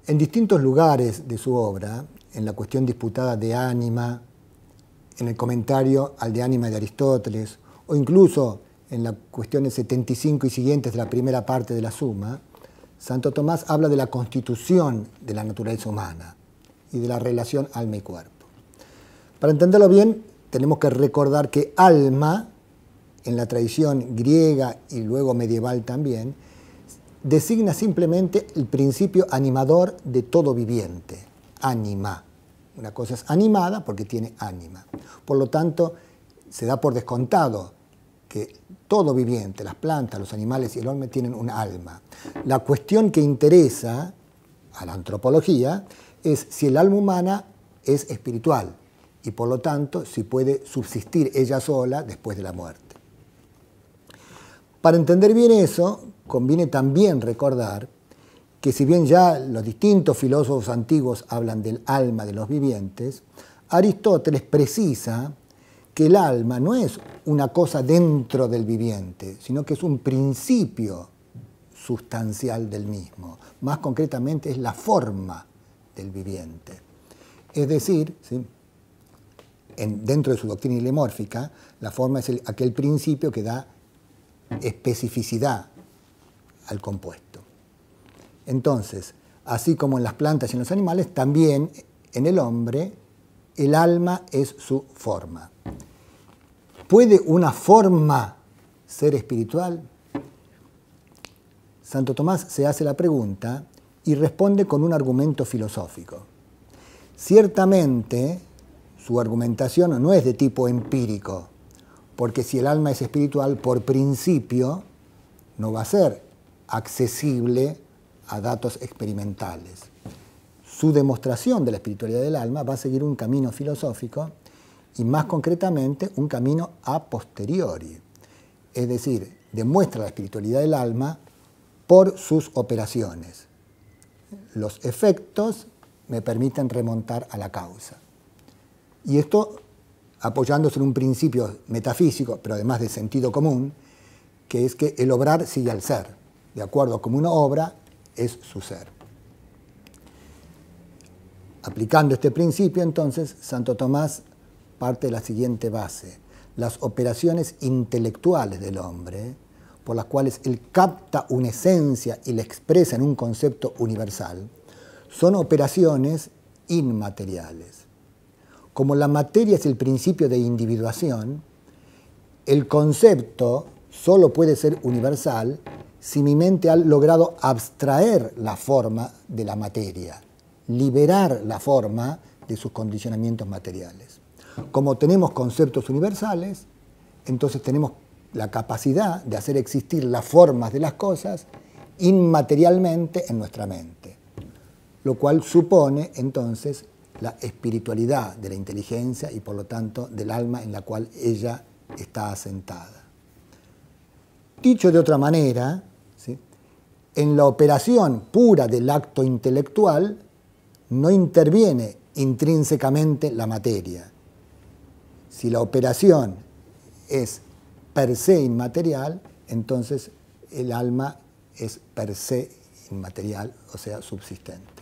En distintos lugares de su obra, en la cuestión disputada de ánima, en el comentario al de ánima de Aristóteles, o incluso en las cuestiones 75 y siguientes de la primera parte de la Suma, Santo Tomás habla de la constitución de la naturaleza humana y de la relación alma y cuerpo. Para entenderlo bien, tenemos que recordar que alma, en la tradición griega y luego medieval también, designa simplemente el principio animador de todo viviente, ánima. Una cosa es animada porque tiene ánima. Por lo tanto, se da por descontado que todo viviente, las plantas, los animales y el hombre tienen un alma. La cuestión que interesa a la antropología es si el alma humana es espiritual y por lo tanto si puede subsistir ella sola después de la muerte. Para entender bien eso, conviene también recordar que si bien ya los distintos filósofos antiguos hablan del alma de los vivientes, Aristóteles precisa que el alma no es una cosa dentro del viviente, sino que es un principio sustancial del mismo. Más concretamente es la forma del viviente. Es decir, ¿sí?, dentro de su doctrina hilemórfica, la forma es aquel principio que da especificidad al compuesto. Entonces, así como en las plantas y en los animales, también en el hombre el alma es su forma. ¿Puede una forma ser espiritual? Santo Tomás se hace la pregunta y responde con un argumento filosófico. Ciertamente, su argumentación no es de tipo empírico, porque si el alma es espiritual, por principio, no va a ser accesible a datos experimentales. Su demostración de la espiritualidad del alma va a seguir un camino filosófico y más concretamente un camino a posteriori. Es decir, demuestra la espiritualidad del alma por sus operaciones. Los efectos me permiten remontar a la causa. Y esto apoyándose en un principio metafísico, pero además de sentido común, que es que el obrar sigue al ser. De acuerdo a cómo uno obra, es su ser. Aplicando este principio, entonces, Santo Tomás parte de la siguiente base. Las operaciones intelectuales del hombre, por las cuales él capta una esencia y la expresa en un concepto universal, son operaciones inmateriales. Como la materia es el principio de individuación, el concepto solo puede ser universal si mi mente ha logrado abstraer la forma de la materia, liberar la forma de sus condicionamientos materiales. Como tenemos conceptos universales, entonces tenemos la capacidad de hacer existir las formas de las cosas inmaterialmente en nuestra mente, lo cual supone entonces la espiritualidad de la inteligencia y por lo tanto del alma en la cual ella está asentada. Dicho de otra manera, ¿sí?, en la operación pura del acto intelectual no interviene intrínsecamente la materia. Si la operación es per se inmaterial, entonces el alma es per se inmaterial, o sea, subsistente.